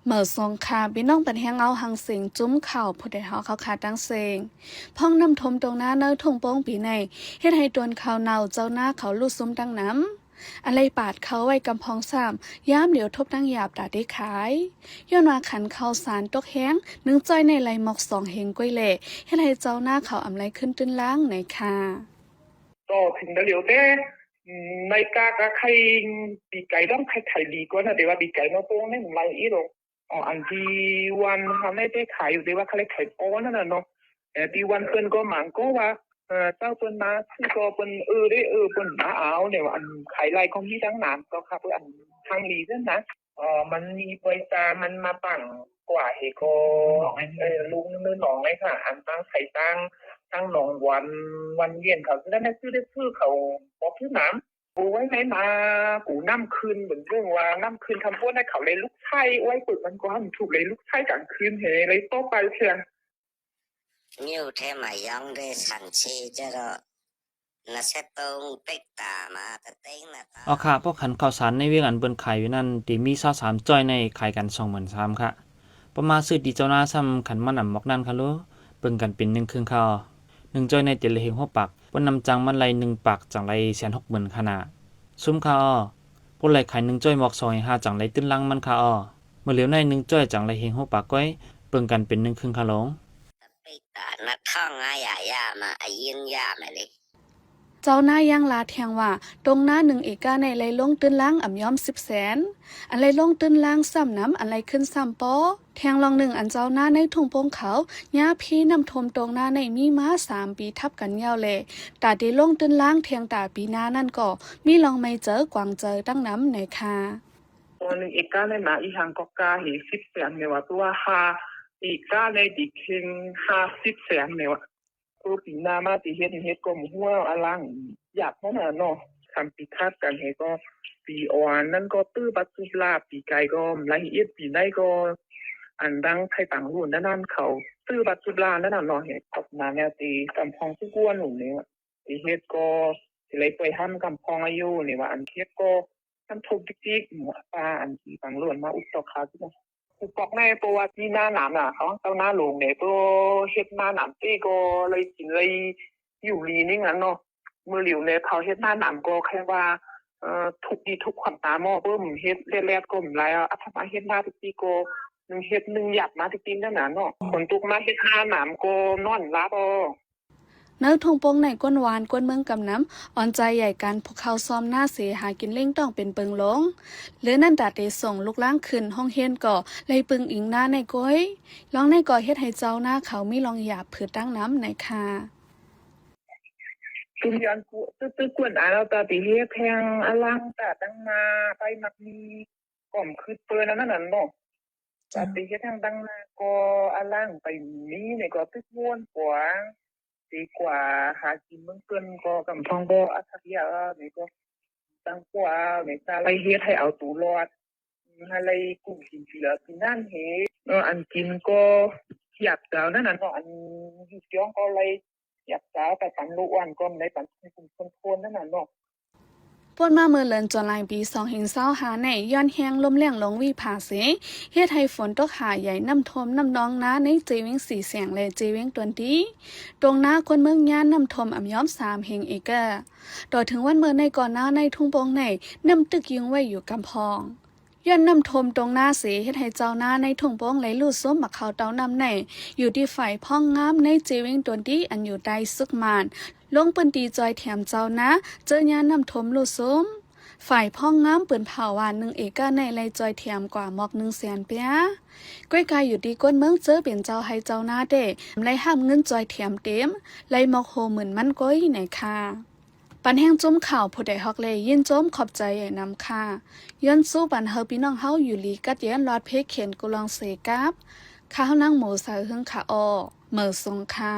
เหมื่อสงคาพี่น้องเป็นแหงเอาหังเสียงจุ้มเข่าผู้ใดเฮาเขาขาดังเสียงพ้องน้ำทมตรงหน้าเนื้อทงโป้งปีในเฮ็ดให้ตวนเขาเนาเจ้าหน้าเขาลู่ซุ้มดังน้ำอะไรปาดเขาไว้กำพองซ้ำย้ำเดี๋ยวทบดังหยาบดาได้ขายย้อนว่าขันเขาสารตกแห้งนึ่งจ้อยในไหลหมอกสองเฮงก้อยเล่เฮ็ดให้เจ้าหน้าเขาอำไรขึ้นตื้นล้างในค่ะก็ถึงเดี๋ยวแต่ในกากใครปีไก่ต้องใครขายดีกว่านะเดี๋ยวว่าปีไก่น้องโป้งไม่เหมือนไรอีหรอกอันที่วันทำได้ขายอยู่เดี๋ยวว่าใครขายป้อนนั่นน่ะเนาะแต่ที่วันเพิ่นก็หมางก็ว่าเจ้าเพิ่นมาที่ก็เพิ่นได้เพิ่นมาเอาเนี่ยว่าอันขายไรของที่ทั้งนั้นก็ครับอันทางลีนั่นนะมันมีบริษัทมันมาปั่นกว่าเหก็ลุงนึกหนองเลยค่ะอันตั้งไข่ตั้งหนองวันเรียนเขาได้ซื้อเขาบอกที่น้ำปูไว้ไหนมาปูน้ำคืนเหมือนเรื่องว่าน้ำคืนทำพวกนั้นเขาเลยลูกไส้ไว้ปึกมันก็ทำถูกเลยลูกไส้กลางคืนเฮเลยโตไปเชียงnhiều thêm mà giống để sản chi cho đó nó sẽ tông tích tà mà cái tính là เอาค่ะพวกขันข้าวสารในเวียงอันเบิ่นขายอยู่นั่นตีมี23จ้อยในขายกัน23,000ค่ะประมาณซื้อดีเจ้าหน้าซ้ำขันมันอำมอกนั่นค่ะโลเบิ่งกันเป็น1ครึ่งข้าว1จ้อยในเต็ดเลยเฮง6ปักปนนำจังมันไหล1ปักจังไหล160,000ขนาดซุ่มค่ะอ้อพวกไหลขาย1จ้อยหมอก2.5จังไหลตื้นลังมันค่ะอ้อเมื่อเหลียวใน1จ้อยจังไหลเฮง6ปักก้อยเบิ่งกันเป็น1ครึ่งค่ะลงtích tà nó không ai mà ai yên mà đi เจ้าหน้ายังลาแทงว่าตรงหน้า1 เอกาในไหลลงตื้นล้างอ่ำย้อม10 แสนอันไหลลงตื้นล้างซ้ำน้ำอันไหลขึ้นซ้ำป้อแทงลอง1อันเจ้าหน้าในทุ่งโป่งเขาหญ้าพี่นำทมตรงหน้าในมีม้า3 ปีทับกันยาวเลยตาได้ลงตื้นล้างแทงตาปีหน้านั่นก็มีลองไม่เจอกวางเจอตั้งน้ำในค่ะตัว1 เอกาในมาอีหังก็กาเห10 แสนเนี่ยว่าตัว5 เอกาในดิเข่ง50 แสนเนี่ยว่าตัวปีหน้ามาตีเฮ็ดก็หมู่หัวอลังอยากนั่นน่ะเนาะทำปีคาดกันให้ก็ปีอ่อนนั่นก็ตื้อบัดสุลาปีไก่ก็ละเอียดปีไหนก็อันดังไทยต่างรุ่นนั่นเขาตื้อบัดสุลานั่นน่ะเนาะเฮ็ดตกมาแนวตีกำพองทุกวนหนูนี่ว่าตีเฮ็ดก็สิเลยไปทำกำพองอายุนี่ว่าอันเฮ็ดก็ทำทุกจิกๆหมู่ปลาอันที่ต่างรุ่นมาอุตตคาที่อุปกรณ์ในตัวว่าที่หน้าหนามน่ะเขาเจ้าหน้าหลวงเนี่ยตัวเฮ็ดหน้าหนามตีก็เลยกินเลยอยู่ลีนี่งั้นเนาะมือหลิวเนี่ยเขาเฮ็ดหน้าหนามก็แค่ว่าทุกดีทุกขวัญตาหม้อเพิ่มเฮ็ดแรกๆก็หลายอัตมาเฮ็ดหน้าตีก็นึงเฮ็ดนึงหยับมาตีนั่นน่ะเนาะคนตุกมาเฮ็ดหน้าหนามก็นอนลาบ่เนื้อทงโปงในก้นวานก้นเมืองกำน้ำอ่อนใจใหญ่กันพวกเขาซ้อมหน้าเสียหากินเล่งต้องเป็นเปิงหลงหรือนั่นดาเตส่งลูกล้างขึ้นห้องเฮียนก่อเลยปึงอิงหน้าในก้อยลองในก่อเฮ็ดให้เจ้าหน้าเขามีลองหยาบผืดตั้งน้ำในค่ะตุนยันกูตื้อกวนเราตาตีเฮ็ดแพงอลังตาตั้งมาไปมักมีก่อมคือเปิ้นนั่นน่ะเนาะตาตีเฮ็ดทางตั้งมาก็อลังไปนี้เนี่ยก็ตึกม่วนกว่าดีกว่าหากินเมืองเปิ้นก็กำทองบ่อัธยานี่ก็ตั้งกว่านี่ตาไลเฮ็ดให้เอาตัวรอดอะไรกลุ่มกินสิละกินนั่นเฮอันกินก็อยากดาวนั่นน่ะเนาะอันอยู่จ้องก็เลยอยากดาวแต่ปันลูกอ่อนก็ได้ปันคนนั่นน่ะเนาะปนมาเมื่อเลินจนลายปี2025ในย้อนแห้งลมแรงลงวิภาเสเฮ็ดให้ฝนตกหาใหญ่น้ำทมน้ำนองน้าในเจวิง4 เสียงและเจวิงตวนดีตรงหน้าคนเมืองย่านน้ำทมอ่ำย้อม3 เฮงเอกะต่อถึงวันเมื่อในก่อนหน้าในทุ่งโป่งในน้ำตึกยิงไว้อยู่กำพองย้อนน้ำทมตรงหน้าเสเฮ็ดให้เจ้าหน้าในทุ่งโป่งไหลลู่ซ้มมักเขาเต้าน้ำในอยู่ที่ฝ่ายพ่องงามในเจวิงตวนดีอันอยู่ใต้ซึกมานลงปืนตีจอยแถมเจ้านะเจอยานน้ำทมลู่ซ้มฝ่ายพ่องงามปืนเผาวาน1 เอกะในไลจอยแถมกว่าหมอก1 แสนเปียก้อยกายอยู่ดีก้นเมืองเจอเป็นเจ้าให้เจ้าหน้าเด้ไลห้ามเงินจอยแถมเต็มไลหมอก60,000มันก้อยไหนค่ะปันแห้งจุ้มข่าวผู้ใดฮอกเลยยินโจมขอบใจใหญ่นำค่ะย้อนสู้ปันเฮาพี่น้องเฮาอยู่ลีกัดเย็นรอดเพเขียนกุลองเสกับข้าวนั่งหมูสายหึงขาออเหมือทรงค่ะ